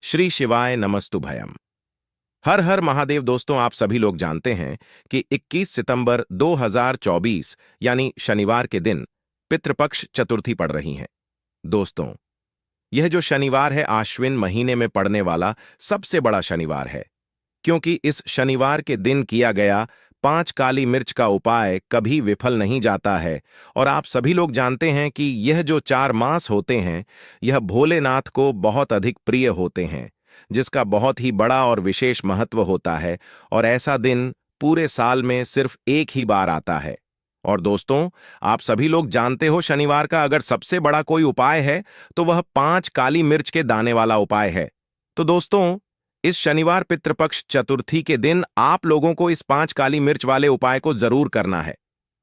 श्री शिवाय नमस्तुभयम। हर हर महादेव। दोस्तों, आप सभी लोग जानते हैं कि 21 सितंबर 2024 यानी शनिवार के दिन पितृपक्ष चतुर्थी पड़ रही हैं। दोस्तों, यह जो शनिवार है आश्विन महीने में पड़ने वाला सबसे बड़ा शनिवार है, क्योंकि इस शनिवार के दिन किया गया 5 काली मिर्च का उपाय कभी विफल नहीं जाता है। और आप सभी लोग जानते हैं कि यह जो 4 मास होते हैं, यह भोलेनाथ को बहुत अधिक प्रिय होते हैं, जिसका बहुत ही बड़ा और विशेष महत्व होता है। और ऐसा दिन पूरे साल में सिर्फ एक ही बार आता है। और दोस्तों, आप सभी लोग जानते हो शनिवार का अगर सबसे बड़ा कोई उपाय है तो वह 5 काली मिर्च के दाने वाला उपाय है। तो दोस्तों, इस शनिवार पितृपक्ष चतुर्थी के दिन आप लोगों को इस 5 काली मिर्च वाले उपाय को जरूर करना है।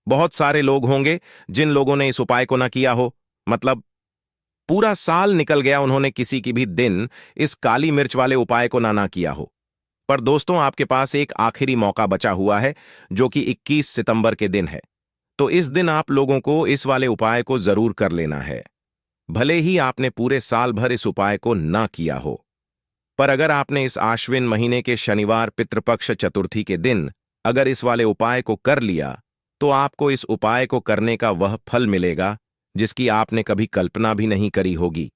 बहुत सारे लोग होंगे जिन लोगों ने इस उपाय को ना किया हो, मतलब पूरा साल निकल गया उन्होंने किसी की भी दिन इस काली मिर्च वाले उपाय को ना किया हो। पर दोस्तों, आपके पास एक आखिरी मौका बचा हुआ है, जो कि 21 सितंबर के दिन है। तो इस दिन आप लोगों को इस वाले उपाय को जरूर कर लेना है, भले ही आपने पूरे साल भर इस उपाय को ना किया हो। पर अगर आपने इस आश्विन महीने के शनिवार पितृपक्ष चतुर्थी के दिन अगर इस वाले उपाय को कर लिया, तो आपको इस उपाय को करने का वह फल मिलेगा जिसकी आपने कभी कल्पना भी नहीं करी होगी।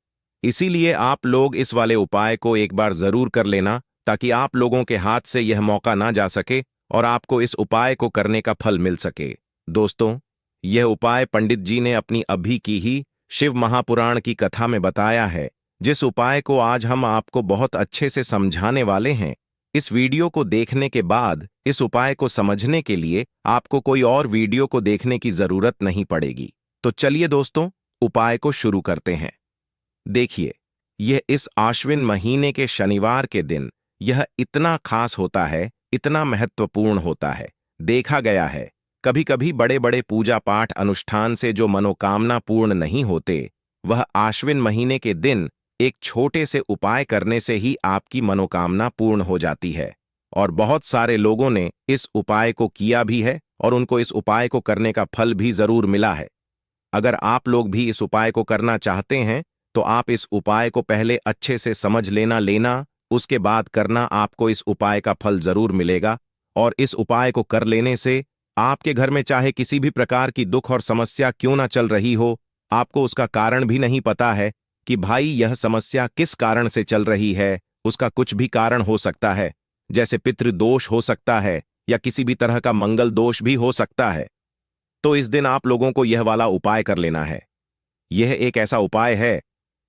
इसीलिए आप लोग इस वाले उपाय को एक बार जरूर कर लेना, ताकि आप लोगों के हाथ से यह मौका ना जा सके और आपको इस उपाय को करने का फल मिल सके। दोस्तों, यह उपाय पंडित जी ने अपनी अभी की ही शिव महापुराण की कथा में बताया है, जिस उपाय को आज हम आपको बहुत अच्छे से समझाने वाले हैं। इस वीडियो को देखने के बाद इस उपाय को समझने के लिए आपको कोई और वीडियो को देखने की जरूरत नहीं पड़ेगी। तो चलिए दोस्तों, उपाय को शुरू करते हैं। देखिए, यह इस आश्विन महीने के शनिवार के दिन यह इतना खास होता है, इतना महत्वपूर्ण होता है। देखा गया है कभी कभी बड़े बड़े पूजा पाठ अनुष्ठान से जो मनोकामना पूर्ण नहीं होते, वह आश्विन महीने के दिन एक छोटे से उपाय करने से ही आपकी मनोकामना पूर्ण हो जाती है। और बहुत सारे लोगों ने इस उपाय को किया भी है और उनको इस उपाय को करने का फल भी जरूर मिला है। अगर आप लोग भी इस उपाय को करना चाहते हैं तो आप इस उपाय को पहले अच्छे से समझ लेना, उसके बाद करना, आपको इस उपाय का फल जरूर मिलेगा। और इस उपाय को कर लेने से आपके घर में चाहे किसी भी प्रकार की दुख और समस्या क्यों ना चल रही हो, आपको उसका कारण भी नहीं पता है कि भाई यह समस्या किस कारण से चल रही है, उसका कुछ भी कारण हो सकता है, जैसे पितृदोष हो सकता है या किसी भी तरह का मंगल दोष भी हो सकता है। तो इस दिन आप लोगों को यह वाला उपाय कर लेना है। यह एक ऐसा उपाय है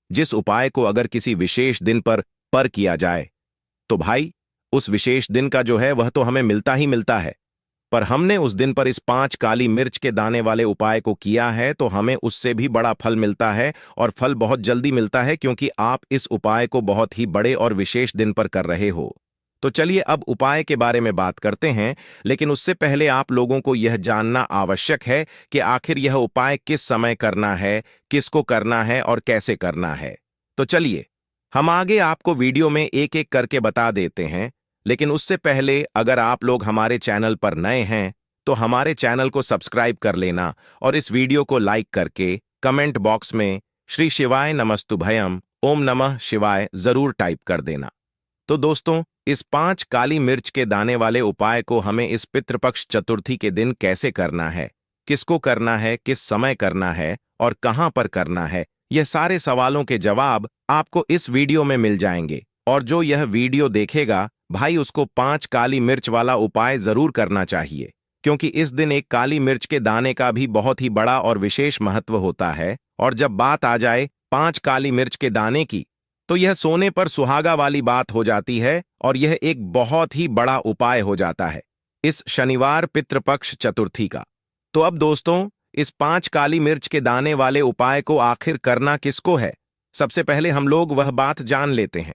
जिस उपाय को अगर किसी विशेष दिन पर किया जाए तो भाई उस विशेष दिन का जो है वह तो हमें मिलता ही मिलता है। पर हमने उस दिन पर इस 5 काली मिर्च के दाने वाले उपाय को किया है तो हमें उससे भी बड़ा फल मिलता है, और फल बहुत जल्दी मिलता है, क्योंकि आप इस उपाय को बहुत ही बड़े और विशेष दिन पर कर रहे हो। तो चलिए अब उपाय के बारे में बात करते हैं, लेकिन उससे पहले आप लोगों को यह जानना आवश्यक है कि आखिर यह उपाय किस समय करना है, किसको करना है और कैसे करना है। तो चलिए हम आगे आपको वीडियो में एक एक करके बता देते हैं। लेकिन उससे पहले अगर आप लोग हमारे चैनल पर नए हैं तो हमारे चैनल को सब्सक्राइब कर लेना और इस वीडियो को लाइक करके कमेंट बॉक्स में श्री शिवाय नमस्तुभयम ओम नमः शिवाय जरूर टाइप कर देना। तो दोस्तों, इस 5 काली मिर्च के दाने वाले उपाय को हमें इस पितृपक्ष चतुर्थी के दिन कैसे करना है, किसको करना है, किस समय करना है और कहां पर करना है, यह सारे सवालों के जवाब आपको इस वीडियो में मिल जाएंगे। और जो यह वीडियो देखेगा भाई, उसको 5 काली मिर्च वाला उपाय जरूर करना चाहिए, क्योंकि इस दिन एक काली मिर्च के दाने का भी बहुत ही बड़ा और विशेष महत्व होता है। और जब बात आ जाए 5 काली मिर्च के दाने की, तो यह सोने पर सुहागा वाली बात हो जाती है और यह एक बहुत ही बड़ा उपाय हो जाता है इस शनिवार पितृपक्ष चतुर्थी का। तो अब दोस्तों, इस 5 काली मिर्च के दाने वाले उपाय को आखिर करना किसको है, सबसे पहले हम लोग वह बात जान लेते हैं।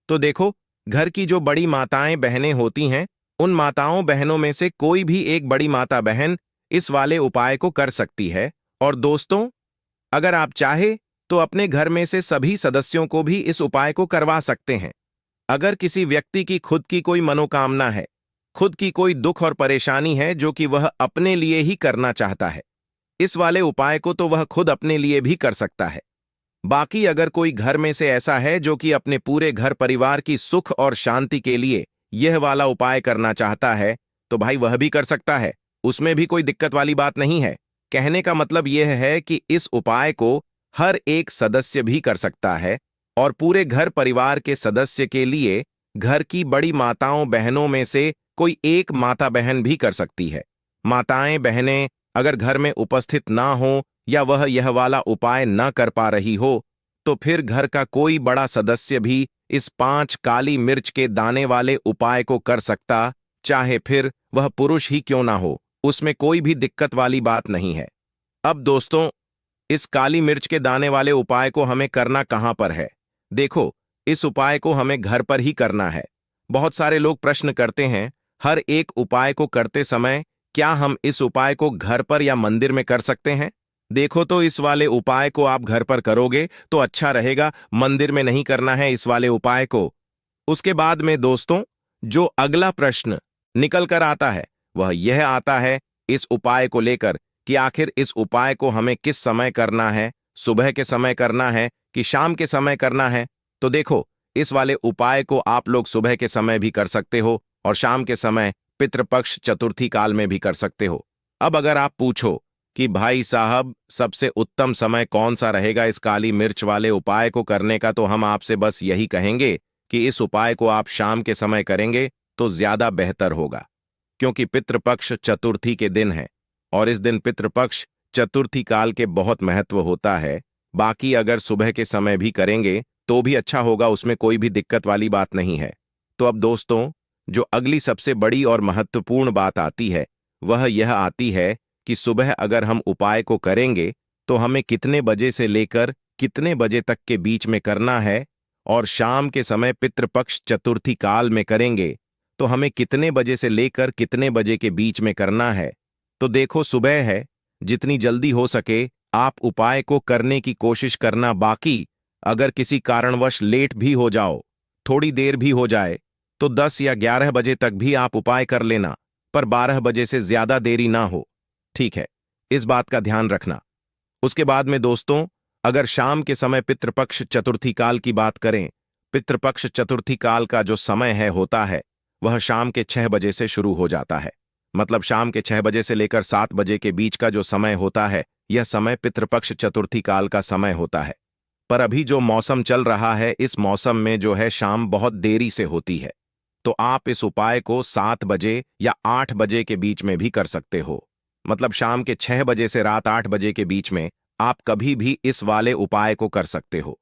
तो देखो, घर की जो बड़ी माताएं बहनें होती हैं, उन माताओं बहनों में से कोई भी एक बड़ी माता बहन इस वाले उपाय को कर सकती है। और दोस्तों, अगर आप चाहे तो अपने घर में से सभी सदस्यों को भी इस उपाय को करवा सकते हैं। अगर किसी व्यक्ति की खुद की कोई मनोकामना है, खुद की कोई दुख और परेशानी है जो कि वह अपने लिए ही करना चाहता है, इस वाले उपाय को तो वह खुद अपने लिए भी कर सकता है। बाकी अगर कोई घर में से ऐसा है जो कि अपने पूरे घर परिवार की सुख और शांति के लिए यह वाला उपाय करना चाहता है, तो भाई वह भी कर सकता है। उसमें भी कोई दिक्कत वाली बात नहीं है। कहने का मतलब यह है कि इस उपाय को हर एक सदस्य भी कर सकता है और पूरे घर परिवार के सदस्य के लिए घर की बड़ी माताओं बहनों में से कोई एक माता बहन भी कर सकती है। माताएं बहनें अगर घर में उपस्थित ना हो या वह यह वाला उपाय न कर पा रही हो, तो फिर घर का कोई बड़ा सदस्य भी इस 5 काली मिर्च के दाने वाले उपाय को कर सकता, चाहे फिर वह पुरुष ही क्यों ना हो, उसमें कोई भी दिक्कत वाली बात नहीं है। अब दोस्तों, इस काली मिर्च के दाने वाले उपाय को हमें करना कहां पर है? देखो, इस उपाय को हमें घर पर ही करना है। बहुत सारे लोग प्रश्न करते हैं, हर एक उपाय को करते समय क्या हम इस उपाय को घर पर या मंदिर में कर सकते हैं? देखो, तो इस वाले उपाय को आप घर पर करोगे तो अच्छा रहेगा, मंदिर में नहीं करना है इस वाले उपाय को। उसके बाद में दोस्तों, जो अगला प्रश्न निकल कर आता है वह यह आता है इस उपाय को लेकर कि आखिर इस उपाय को हमें किस समय करना है, सुबह के समय करना है कि शाम के समय करना है? तो देखो, इस वाले उपाय को आप लोग सुबह के समय भी कर सकते हो और शाम के समय पितृपक्ष चतुर्थी काल में भी कर सकते हो। अब अगर आप पूछो कि भाई साहब सबसे उत्तम समय कौन सा रहेगा इस काली मिर्च वाले उपाय को करने का, तो हम आपसे बस यही कहेंगे कि इस उपाय को आप शाम के समय करेंगे तो ज्यादा बेहतर होगा, क्योंकि पितृपक्ष चतुर्थी के दिन है और इस दिन पितृपक्ष चतुर्थी काल के बहुत महत्व होता है। बाकी अगर सुबह के समय भी करेंगे तो भी अच्छा होगा, उसमें कोई भी दिक्कत वाली बात नहीं है। तो अब दोस्तों, जो अगली सबसे बड़ी और महत्वपूर्ण बात आती है वह यह आती है कि सुबह अगर हम उपाय को करेंगे तो हमें कितने बजे से लेकर कितने बजे तक के बीच में करना है, और शाम के समय पितृपक्ष चतुर्थी काल में करेंगे तो हमें कितने बजे से लेकर कितने बजे के बीच में करना है। तो देखो, सुबह है, जितनी जल्दी हो सके आप उपाय को करने की कोशिश करना। बाकी अगर किसी कारणवश लेट भी हो जाओ, थोड़ी देर भी हो जाए, तो 10 या 11 बजे तक भी आप उपाय कर लेना, पर 12 बजे से ज्यादा देरी ना हो, ठीक है? इस बात का ध्यान रखना। उसके बाद में दोस्तों, अगर शाम के समय पितृपक्ष चतुर्थी काल की बात करें, पितृपक्ष चतुर्थी काल का जो समय है होता है वह शाम के 6 बजे से शुरू हो जाता है। मतलब शाम के 6 बजे से लेकर 7 बजे के बीच का जो समय होता है, यह समय पितृपक्ष चतुर्थी काल का समय होता है। पर अभी जो मौसम चल रहा है, इस मौसम में जो है शाम बहुत देरी से होती है, तो आप इस उपाय को 7 बजे या 8 बजे के बीच में भी कर सकते हो। मतलब शाम के 6 बजे से रात 8 बजे के बीच में आप कभी भी इस वाले उपाय को कर सकते हो,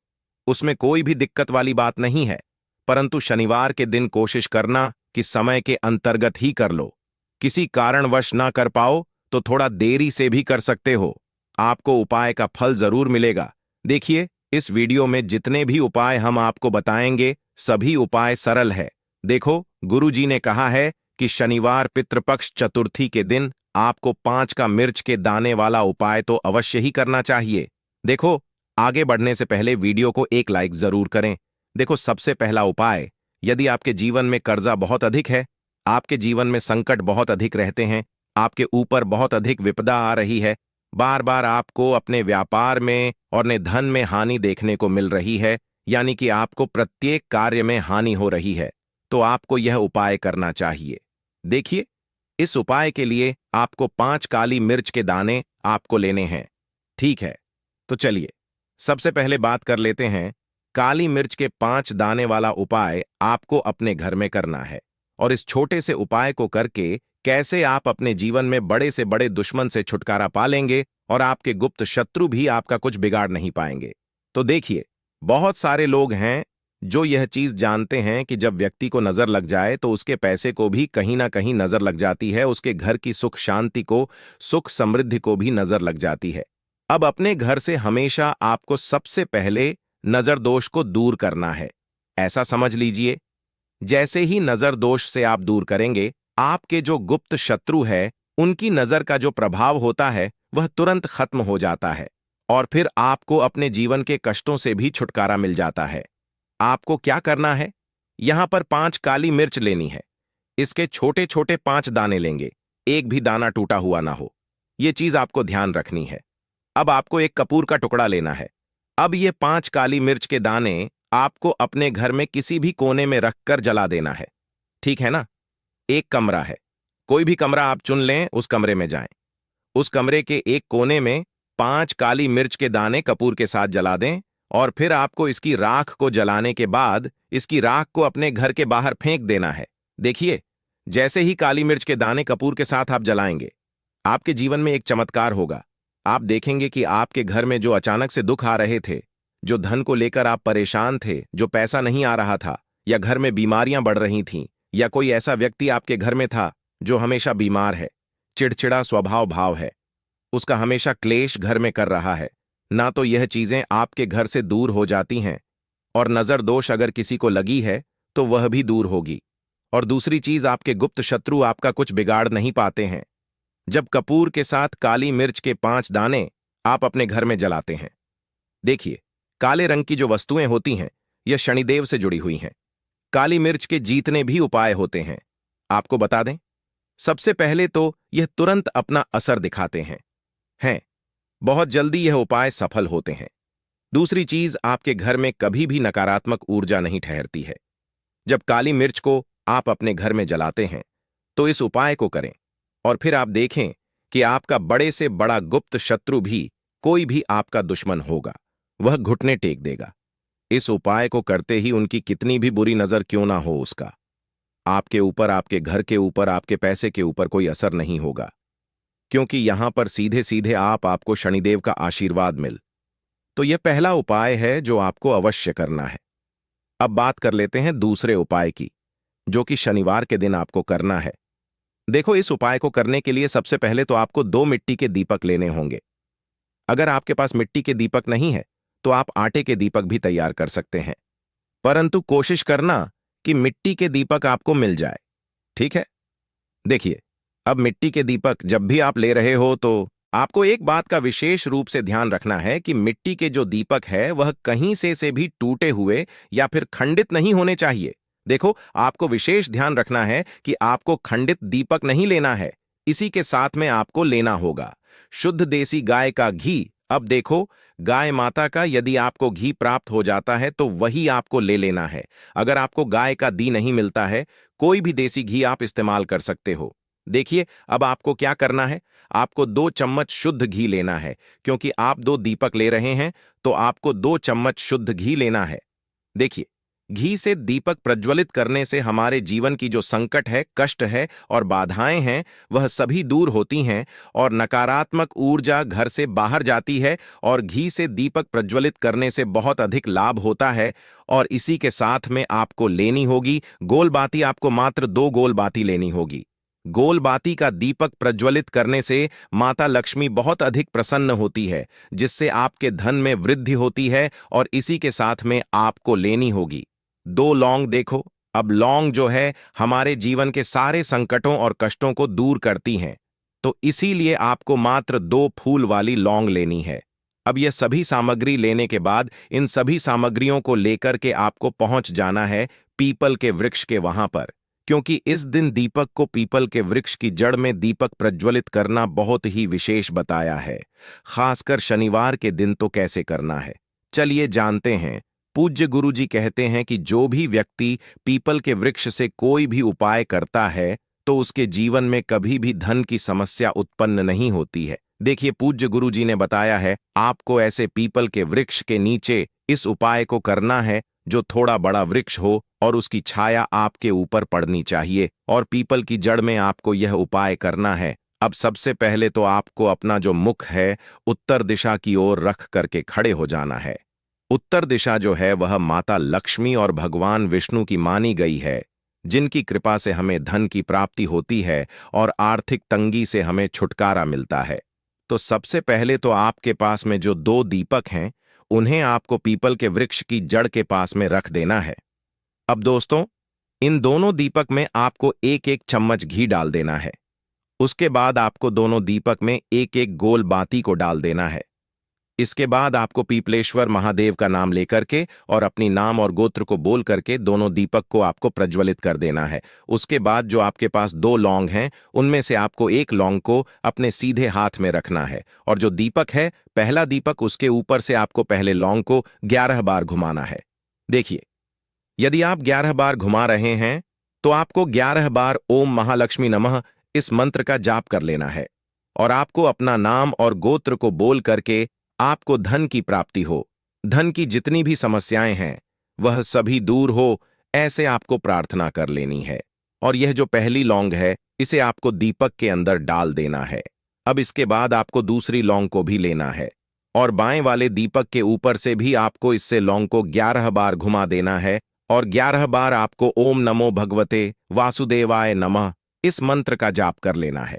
उसमें कोई भी दिक्कत वाली बात नहीं है। परंतु शनिवार के दिन कोशिश करना कि समय के अंतर्गत ही कर लो। किसी कारणवश ना कर पाओ तो थोड़ा देरी से भी कर सकते हो, आपको उपाय का फल जरूर मिलेगा। देखिए, इस वीडियो में जितने भी उपाय हम आपको बताएंगे सभी उपाय सरल है। देखो, गुरुजी ने कहा है कि शनिवार पितृपक्ष चतुर्थी के दिन आपको 5 का मिर्च के दाने वाला उपाय तो अवश्य ही करना चाहिए। देखो, आगे बढ़ने से पहले वीडियो को एक लाइक जरूर करें। देखो, सबसे पहला उपाय, यदि आपके जीवन में कर्जा बहुत अधिक है, आपके जीवन में संकट बहुत अधिक रहते हैं, आपके ऊपर बहुत अधिक विपदा आ रही है, बार बार आपको अपने व्यापार में और अपने धन में हानि देखने को मिल रही है, यानी कि आपको प्रत्येक कार्य में हानि हो रही है, तो आपको यह उपाय करना चाहिए। देखिए, इस उपाय के लिए आपको 5 काली मिर्च के दाने आपको लेने हैं, ठीक है? तो चलिए, सबसे पहले बात कर लेते हैं। काली मिर्च के 5 दाने वाला उपाय आपको अपने घर में करना है, और इस छोटे से उपाय को करके कैसे आप अपने जीवन में बड़े से बड़े दुश्मन से छुटकारा पा लेंगे और आपके गुप्त शत्रु भी आपका कुछ बिगाड़ नहीं पाएंगे। तो देखिए, बहुत सारे लोग हैं जो यह चीज जानते हैं कि जब व्यक्ति को नजर लग जाए तो उसके पैसे को भी कहीं ना कहीं नजर लग जाती है, उसके घर की सुख शांति को, सुख समृद्धि को भी नजर लग जाती है। अब अपने घर से हमेशा आपको सबसे पहले नजर दोष को दूर करना है। ऐसा समझ लीजिए, जैसे ही नजर दोष से आप दूर करेंगे, आपके जो गुप्त शत्रु है उनकी नजर का जो प्रभाव होता है वह तुरंत खत्म हो जाता है, और फिर आपको अपने जीवन के कष्टों से भी छुटकारा मिल जाता है। आपको क्या करना है? यहां पर 5 काली मिर्च लेनी है। इसके छोटे छोटे 5 दाने लेंगे, एक भी दाना टूटा हुआ ना हो, यह चीज आपको ध्यान रखनी है। अब आपको एक कपूर का टुकड़ा लेना है। अब ये 5 काली मिर्च के दाने आपको अपने घर में किसी भी कोने में रखकर जला देना है। ठीक है ना? एक कमरा है, कोई भी कमरा आप चुन लें, उस कमरे में जाएं। उस कमरे के एक कोने में 5 काली मिर्च के दाने कपूर के साथ जला दें और फिर आपको इसकी राख को जलाने के बाद इसकी राख को अपने घर के बाहर फेंक देना है। देखिए, जैसे ही काली मिर्च के दाने कपूर के साथ आप जलाएंगे, आपके जीवन में एक चमत्कार होगा। आप देखेंगे कि आपके घर में जो अचानक से दुख आ रहे थे, जो धन को लेकर आप परेशान थे, जो पैसा नहीं आ रहा था, या घर में बीमारियां बढ़ रही थीं, या कोई ऐसा व्यक्ति आपके घर में था जो हमेशा बीमार है, चिड़चिड़ा स्वभाव भाव है, उसका हमेशा क्लेश घर में कर रहा है, ना तो यह चीजें आपके घर से दूर हो जाती हैं, और नजर दोष अगर किसी को लगी है तो वह भी दूर होगी। और दूसरी चीज, आपके गुप्त शत्रु आपका कुछ बिगाड़ नहीं पाते हैं जब कपूर के साथ काली मिर्च के 5 दाने आप अपने घर में जलाते हैं। देखिए, काले रंग की जो वस्तुएं होती हैं, यह शनिदेव से जुड़ी हुई हैं। काली मिर्च के जीतने भी उपाय होते हैं, आपको बता दें। सबसे पहले तो यह तुरंत अपना असर दिखाते हैं, बहुत जल्दी यह उपाय सफल होते हैं। दूसरी चीज, आपके घर में कभी भी नकारात्मक ऊर्जा नहीं ठहरती है। जब काली मिर्च को आप अपने घर में जलाते हैं तो इस उपाय को करें और फिर आप देखें कि आपका बड़े से बड़ा गुप्त शत्रु भी, कोई भी आपका दुश्मन होगा, वह घुटने टेक देगा। इस उपाय को करते ही उनकी कितनी भी बुरी नजर क्यों ना हो, उसका आपके ऊपर, आपके घर के ऊपर, आपके पैसे के ऊपर कोई असर नहीं होगा, क्योंकि यहां पर सीधे सीधे आपको शनिदेव का आशीर्वाद मिल। तो यह पहला उपाय है जो आपको अवश्य करना है। अब बात कर लेते हैं दूसरे उपाय की, जो कि शनिवार के दिन आपको करना है। देखो, इस उपाय को करने के लिए सबसे पहले तो आपको 2 मिट्टी के दीपक लेने होंगे। अगर आपके पास मिट्टी के दीपक नहीं है तो आप आटे के दीपक भी तैयार कर सकते हैं, परंतु कोशिश करना कि मिट्टी के दीपक आपको मिल जाए। ठीक है? देखिए, अब मिट्टी के दीपक जब भी आप ले रहे हो तो आपको एक बात का विशेष रूप से ध्यान रखना है कि मिट्टी के जो दीपक है वह कहीं से भी टूटे हुए या फिर खंडित नहीं होने चाहिए। देखो, आपको विशेष ध्यान रखना है कि आपको खंडित दीपक नहीं लेना है। इसी के साथ में आपको लेना होगा शुद्ध देसी गाय का घी। अब देखो, गाय माता का यदि आपको घी प्राप्त हो जाता है तो वही आपको ले लेना है। अगर आपको गाय का घी नहीं मिलता है, कोई भी देसी घी आप इस्तेमाल कर सकते हो। देखिए, अब आपको क्या करना है, आपको 2 चम्मच शुद्ध घी लेना है। क्योंकि आप 2 दीपक ले रहे हैं तो आपको 2 चम्मच शुद्ध घी लेना है। देखिए, घी से दीपक प्रज्वलित करने से हमारे जीवन की जो संकट है, कष्ट है और बाधाएं हैं, वह सभी दूर होती हैं और नकारात्मक ऊर्जा घर से बाहर जाती है। और घी से दीपक प्रज्वलित करने से बहुत अधिक लाभ होता है। और इसी के साथ में आपको लेनी होगी गोल बाती। आपको मात्र 2 गोल बाती लेनी होगी। गोल बाती का दीपक प्रज्वलित करने से माता लक्ष्मी बहुत अधिक प्रसन्न होती है, जिससे आपके धन में वृद्धि होती है। और इसी के साथ में आपको लेनी होगी 2 लौंग। देखो, अब लौंग जो है हमारे जीवन के सारे संकटों और कष्टों को दूर करती हैं, तो इसीलिए आपको मात्र 2 फूल वाली लौंग लेनी है। अब यह सभी सामग्री लेने के बाद इन सभी सामग्रियों को लेकर के आपको पहुंच जाना है पीपल के वृक्ष के वहां पर, क्योंकि इस दिन दीपक को पीपल के वृक्ष की जड़ में दीपक प्रज्वलित करना बहुत ही विशेष बताया है। खासकर शनिवार के दिन तो कैसे करना है, चलिए जानते हैं। पूज्य गुरुजी कहते हैं कि जो भी व्यक्ति पीपल के वृक्ष से कोई भी उपाय करता है तो उसके जीवन में कभी भी धन की समस्या उत्पन्न नहीं होती है। देखिए, पूज्य गुरुजी ने बताया है आपको ऐसे पीपल के वृक्ष के नीचे इस उपाय को करना है, जो थोड़ा बड़ा वृक्ष हो और उसकी छाया आपके ऊपर पड़नी चाहिए, और पीपल की जड़ में आपको यह उपाय करना है। अब सबसे पहले तो आपको अपना जो मुख है उत्तर दिशा की ओर रख करके खड़े हो जाना है। उत्तर दिशा जो है वह माता लक्ष्मी और भगवान विष्णु की मानी गई है, जिनकी कृपा से हमें धन की प्राप्ति होती है और आर्थिक तंगी से हमें छुटकारा मिलता है। तो सबसे पहले तो आपके पास में जो 2 दीपक हैं, उन्हें आपको पीपल के वृक्ष की जड़ के पास में रख देना है। अब दोस्तों, इन दोनों दीपक में आपको 1-1 चम्मच घी डाल देना है। उसके बाद आपको दोनों दीपक में 1-1 गोल बाती को डाल देना है। इसके बाद आपको पीपलेश्वर महादेव का नाम लेकर के और अपनी नाम और गोत्र को बोल करके दोनों दीपक को आपको प्रज्वलित कर देना है। उसके बाद जो आपके पास 2 लौंग हैं, उनमें से आपको एक लौंग को अपने सीधे हाथ में रखना है और जो दीपक है, पहला दीपक, उसके ऊपर से आपको पहले लौंग को 11 बार घुमाना है। देखिए, यदि आप 11 बार घुमा रहे हैं तो आपको 11 बार ओम महालक्ष्मी नमः इस मंत्र का जाप कर लेना है और आपको अपना नाम और गोत्र को बोल करके आपको धन की प्राप्ति हो, धन की जितनी भी समस्याएं हैं वह सभी दूर हो, ऐसे आपको प्रार्थना कर लेनी है। और यह जो पहली लौंग है, इसे आपको दीपक के अंदर डाल देना है। अब इसके बाद आपको दूसरी लौंग को भी लेना है और बाएं वाले दीपक के ऊपर से भी आपको इससे लौंग को 11 बार घुमा देना है और 11 बार आपको ओम नमो भगवते वासुदेवाय नमः इस मंत्र का जाप कर लेना है।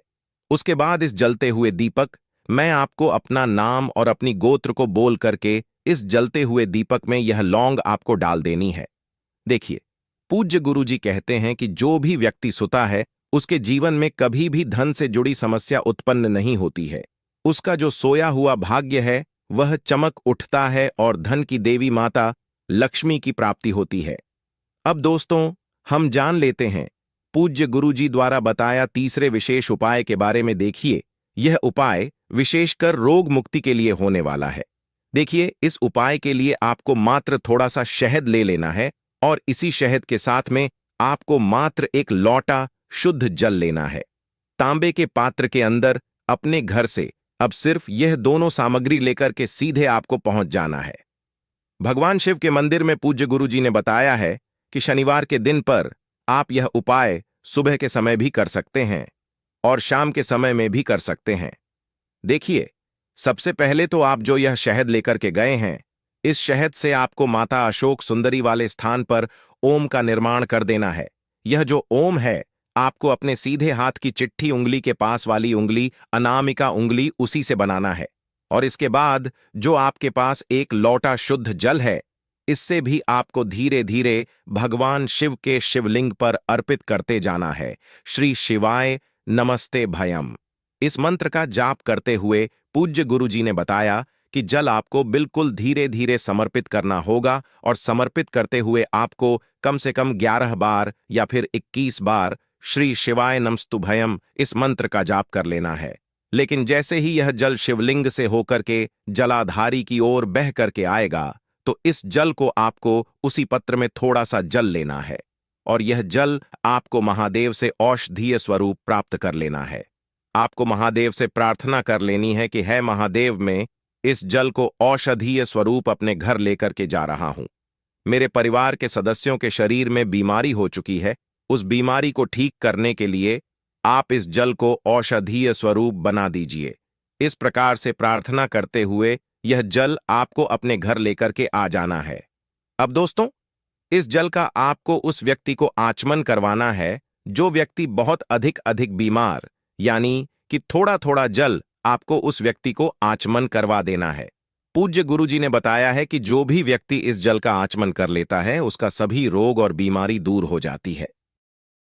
उसके बाद इस जलते हुए दीपक, मैं आपको अपना नाम और अपनी गोत्र को बोल करके इस जलते हुए दीपक में यह लौंग आपको डाल देनी है। देखिए, पूज्य गुरुजी कहते हैं कि जो भी व्यक्ति सुता है उसके जीवन में कभी भी धन से जुड़ी समस्या उत्पन्न नहीं होती है। उसका जो सोया हुआ भाग्य है वह चमक उठता है और धन की देवी माता लक्ष्मी की प्राप्ति होती है। अब दोस्तों, हम जान लेते हैं पूज्य गुरुजी द्वारा बताया तीसरे विशेष उपाय के बारे में। देखिए, यह उपाय विशेषकर रोग मुक्ति के लिए होने वाला है। देखिए, इस उपाय के लिए आपको मात्र थोड़ा सा शहद ले लेना है और इसी शहद के साथ में आपको मात्र एक लौटा शुद्ध जल लेना है। तांबे के पात्र के अंदर अपने घर से अब सिर्फ यह दोनों सामग्री लेकर के सीधे आपको पहुंच जाना है। भगवान शिव के मंदिर में पूज्य गुरुजी ने बताया है कि शनिवार के दिन पर आप यह उपाय सुबह के समय भी कर सकते हैं और शाम के समय में भी कर सकते हैं। देखिए, सबसे पहले तो आप जो यह शहद लेकर के गए हैं, इस शहद से आपको माता अशोक सुंदरी वाले स्थान पर ओम का निर्माण कर देना है। यह जो ओम है, आपको अपने सीधे हाथ की चिट्ठी उंगली के पास वाली उंगली, अनामिका उंगली, उसी से बनाना है। और इसके बाद जो आपके पास एक लौटा शुद्ध जल है, इससे भी आपको धीरे धीरे भगवान शिव के शिवलिंग पर अर्पित करते जाना है। श्री शिवाय नमस्ते भयम इस मंत्र का जाप करते हुए पूज्य गुरुजी ने बताया कि जल आपको बिल्कुल धीरे धीरे समर्पित करना होगा और समर्पित करते हुए आपको कम से कम 11 बार या फिर 21 बार श्री शिवाय नमस्तुभयम इस मंत्र का जाप कर लेना है। लेकिन जैसे ही यह जल शिवलिंग से होकर के जलाधारी की ओर बह करके आएगा, तो इस जल को आपको उसी पत्र में थोड़ा सा जल लेना है और यह जल आपको महादेव से औषधीय स्वरूप प्राप्त कर लेना है। आपको महादेव से प्रार्थना कर लेनी है कि है महादेव, मैं इस जल को औषधीय स्वरूप अपने घर लेकर के जा रहा हूं। मेरे परिवार के सदस्यों के शरीर में बीमारी हो चुकी है, उस बीमारी को ठीक करने के लिए आप इस जल को औषधीय स्वरूप बना दीजिए। इस प्रकार से प्रार्थना करते हुए यह जल आपको अपने घर लेकर के आ जाना है। अब दोस्तों, इस जल का आपको उस व्यक्ति को आचमन करवाना है जो व्यक्ति बहुत अधिक बीमार, यानी कि थोड़ा थोड़ा जल आपको उस व्यक्ति को आचमन करवा देना है। पूज्य गुरुजी ने बताया है कि जो भी व्यक्ति इस जल का आचमन कर लेता है, उसका सभी रोग और बीमारी दूर हो जाती है।